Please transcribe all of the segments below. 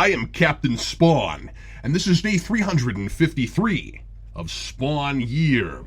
I am Captain Spawn, and this is day 353 of Spawn Year.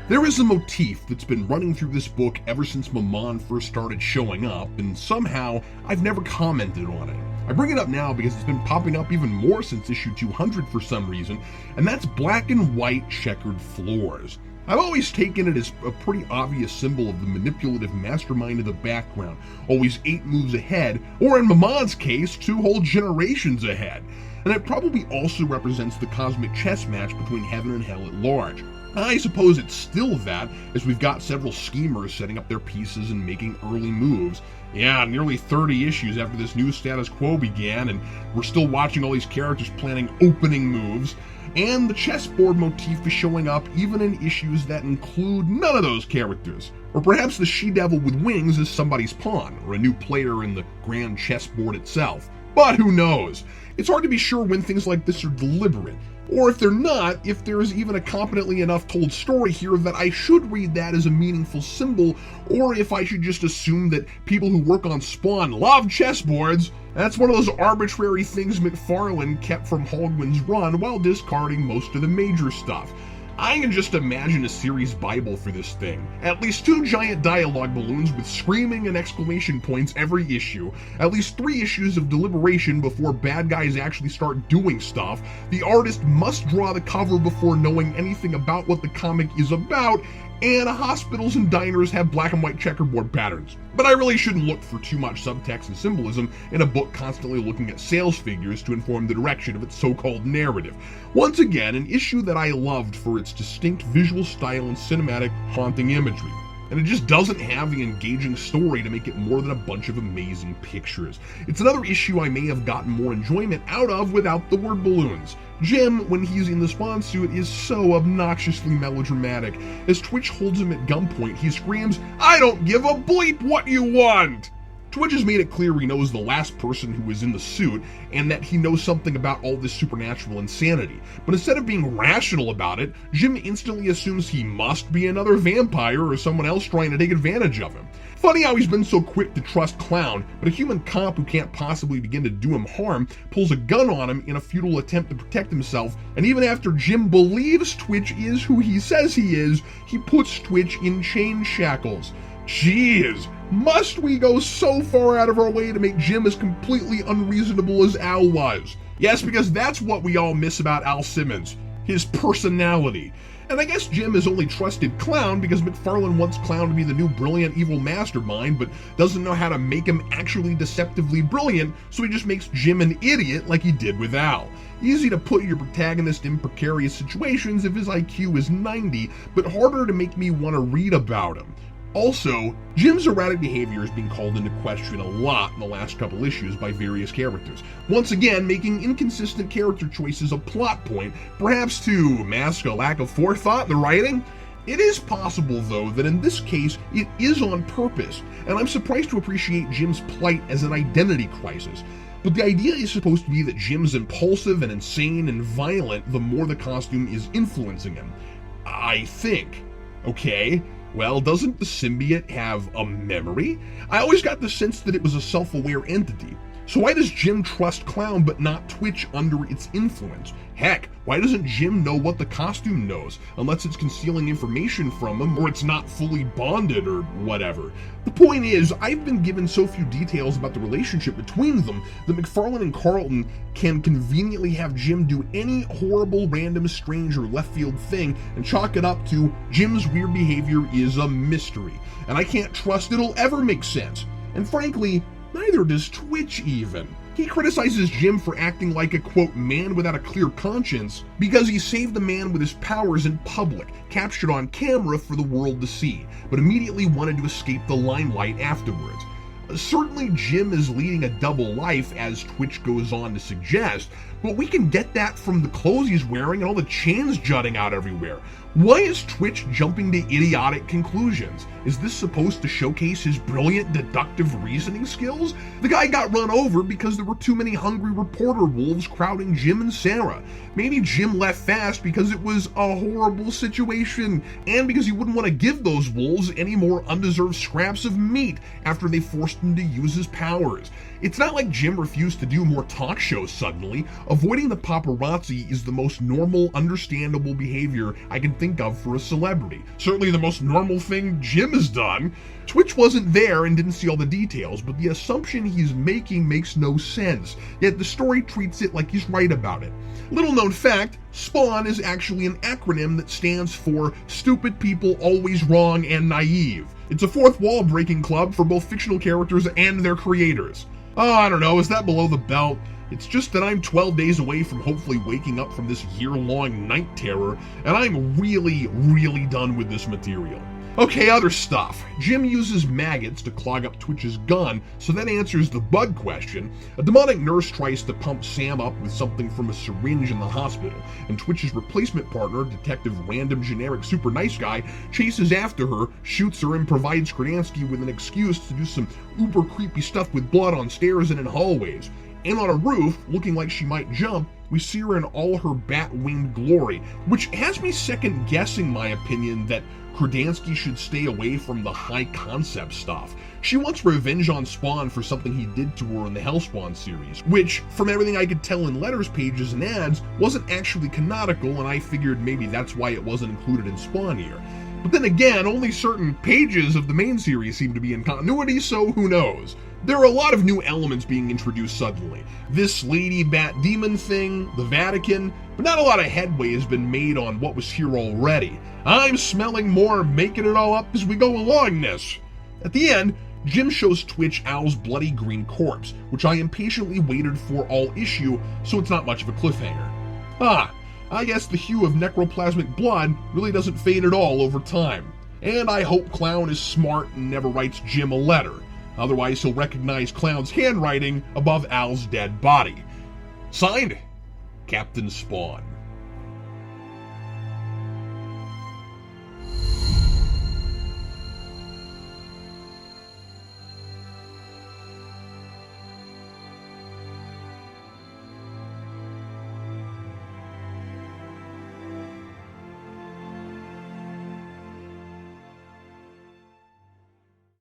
There is a motif that's been running through this book ever since Maman first started showing up, and somehow I've never commented on it. I bring it up now because it's been popping up even more since issue 200 for some reason, and that's black and white checkered floors. I've always taken it as a pretty obvious symbol of the manipulative mastermind of the background, always 8 moves ahead, or in Maman's case, 2 whole generations ahead. And it probably also represents the cosmic chess match between heaven and hell at large. I suppose it's still that, as we've got several schemers setting up their pieces and making early moves. Yeah, nearly 30 issues after this new status quo began, and we're still watching all these characters planning opening moves, and the chessboard motif is showing up even in issues that include none of those characters. Or perhaps the she-devil with wings is somebody's pawn, or a new player in the grand chessboard itself. But who knows? It's hard to be sure when things like this are deliberate, or if they're not, if there is even a competently enough told story here that I should read that as a meaningful symbol, or if I should just assume that people who work on Spawn love chessboards. That's one of those arbitrary things McFarlane kept from Holguin's run while discarding most of the major stuff. I can just imagine a series bible for this thing. At least 2 giant dialogue balloons with screaming and exclamation points every issue, at least 3 issues of deliberation before bad guys actually start doing stuff. The artist must draw the cover before knowing anything about what the comic is about, and hospitals and diners have black and white checkerboard patterns. But I really shouldn't look for too much subtext and symbolism in a book constantly looking at sales figures to inform the direction of its so-called narrative. Once again, an issue that I loved for its distinct visual style and cinematic, haunting imagery. And it just doesn't have the engaging story to make it more than a bunch of amazing pictures. It's another issue I may have gotten more enjoyment out of without the word balloons. Jim, when he's in the Spawn suit, is so obnoxiously melodramatic. As Twitch holds him at gunpoint, he screams, "I don't give a bleep what you want!" Twitch has made it clear he knows the last person who was in the suit, and that he knows something about all this supernatural insanity. But instead of being rational about it, Jim instantly assumes he must be another vampire or someone else trying to take advantage of him. Funny how he's been so quick to trust Clown, but a human cop who can't possibly begin to do him harm pulls a gun on him in a futile attempt to protect himself, and even after Jim believes Twitch is who he says he is, he puts Twitch in chain shackles. Jeez, must we go so far out of our way to make Jim as completely unreasonable as Al was? Yes, because that's what we all miss about Al Simmons, his personality. And I guess Jim has only trusted Clown because McFarlane wants Clown to be the new brilliant evil mastermind, but doesn't know how to make him actually deceptively brilliant, so he just makes Jim an idiot like he did with Al. Easy to put your protagonist in precarious situations if his IQ is 90, but harder to make me want to read about him. Also, Jim's erratic behavior is being called into question a lot in the last couple issues by various characters, once again making inconsistent character choices a plot point, perhaps to mask a lack of forethought in the writing. It is possible, though, that in this case it is on purpose, and I'm surprised to appreciate Jim's plight as an identity crisis. But the idea is supposed to be that Jim's impulsive and insane and violent the more the costume is influencing him. I think. Okay. Well, doesn't the symbiote have a memory? I always got the sense that it was a self-aware entity. So why does Jim trust Clown but not Twitch under its influence? Heck, why doesn't Jim know what the costume knows, unless it's concealing information from him or it's not fully bonded or whatever? The point is, I've been given so few details about the relationship between them that McFarlane and Carlton can conveniently have Jim do any horrible, random, strange, or left field thing and chalk it up to Jim's weird behavior is a mystery, and I can't trust it'll ever make sense. And frankly, neither does Twitch even. He criticizes Jim for acting like a, quote, man without a clear conscience because he saved the man with his powers in public, captured on camera for the world to see, but immediately wanted to escape the limelight afterwards. Certainly Jim is leading a double life, as Twitch goes on to suggest, but we can get that from the clothes he's wearing and all the chains jutting out everywhere. Why is Twitch jumping to idiotic conclusions? Is this supposed to showcase his brilliant deductive reasoning skills? The guy got run over because there were too many hungry reporter wolves crowding Jim and Sarah. Maybe Jim left fast because it was a horrible situation, and because he wouldn't want to give those wolves any more undeserved scraps of meat after they forced him to use his powers. It's not like Jim refused to do more talk shows suddenly. Avoiding the paparazzi is the most normal, understandable behavior I can think of for a celebrity. Certainly the most normal thing Jim has done. Twitch wasn't there and didn't see all the details, but the assumption he's making makes no sense, yet the story treats it like he's right about it. Little known fact, SPAWN is actually an acronym that stands for Stupid People Always Wrong and Naive. It's a fourth wall breaking club for both fictional characters and their creators. Oh, I don't know, is that below the belt? It's just that I'm 12 days away from hopefully waking up from this year-long night terror, and I'm really done with this material. Okay, other stuff. Jim uses maggots to clog up Twitch's gun, so that answers the bug question. A demonic nurse tries to pump Sam up with something from a syringe in the hospital, and Twitch's replacement partner, Detective Random Generic Super Nice Guy, chases after her, shoots her, and provides Krasinski with an excuse to do some uber creepy stuff with blood on stairs and in hallways. And on a roof, looking like she might jump, we see her in all her bat-winged glory, which has me second-guessing my opinion that Krasinski should stay away from the high-concept stuff. She wants revenge on Spawn for something he did to her in the Hellspawn series, which, from everything I could tell in letters, pages, and ads, wasn't actually canonical, and I figured maybe that's why it wasn't included in Spawn here. But then again, only certain pages of the main series seem to be in continuity, so who knows? There are a lot of new elements being introduced suddenly. This Lady Bat Demon thing, the Vatican, but not a lot of headway has been made on what was here already. I'm smelling more making it all up as we go along this. At the end, Jim shows Twitch Al's bloody green corpse, which I impatiently waited for all issue, so it's not much of a cliffhanger. I guess the hue of necroplasmic blood really doesn't fade at all over time. And I hope Clown is smart and never writes Jim a letter. Otherwise, he'll recognize Clown's handwriting above Al's dead body. Signed, Captain Spawn.